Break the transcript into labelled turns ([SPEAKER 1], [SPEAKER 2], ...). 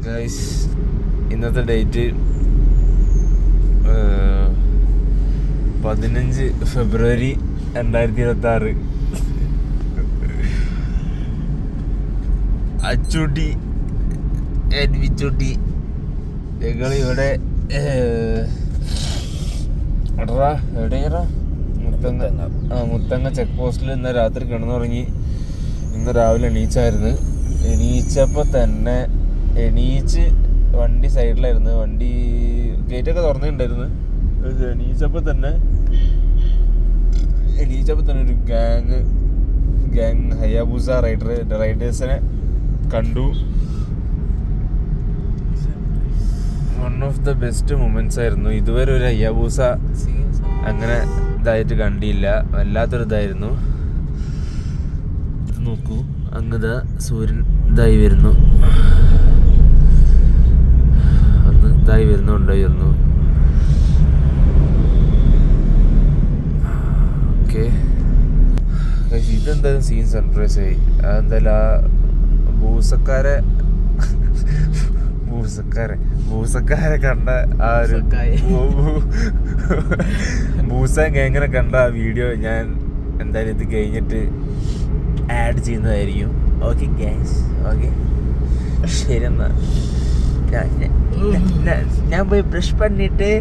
[SPEAKER 1] Guys, ഇന്നത്തെ date 15 ഫെബ്രുവരി 2026. അച്ചൂട്ടി ഞങ്ങളിവിടെ എവിടെയാ മുത്തങ്ങ ചെക്ക് പോസ്റ്റിൽ ഇന്ന് രാത്രി കിടന്നുറങ്ങി. ഇന്ന് രാവിലെ എണീച്ചപ്പോൾ തന്നെ വണ്ടി സൈഡിലായിരുന്നു. വണ്ടി ഗേറ്റൊക്കെ തുറന്നിട്ടുണ്ടായിരുന്നു. എണീച്ചപ്പോൾ തന്നെ ഒരു ഗാങ് ഹയാബൂസ റൈഡേഴ്സിനെ കണ്ടു. One of the best moments ആയിരുന്നു. ഇതുവരെ ഒരു ഹയാബൂസ അങ്ങനെ ഇതായിട്ട് കണ്ടില്ല. വല്ലാത്തൊരു ഇതായിരുന്നു. നോക്കൂ, അങ്ങ് സൂര്യൻ ഇതായി വരുന്നു. ഉണ്ടായിരുന്നു. ഓക്കെ, ഇതെന്തായാലും സീൻ സർപ്രൈസ് ആയി. അതെന്തായാലും ആ ബൂസക്കാരെ കണ്ട ആ ഒരു ബൂസ എങ്ങനെ കണ്ട ആ വീഡിയോ ഞാൻ എന്തായാലും ഇത് കഴിഞ്ഞിട്ട് ആഡ് ചെയ്യുന്നതായിരിക്കും. ഓക്കെ ഗൈസ്, ഓക്കെ ശരി എന്നാ ഞാൻ പോയി ബ്രഷ് പണിട്ട്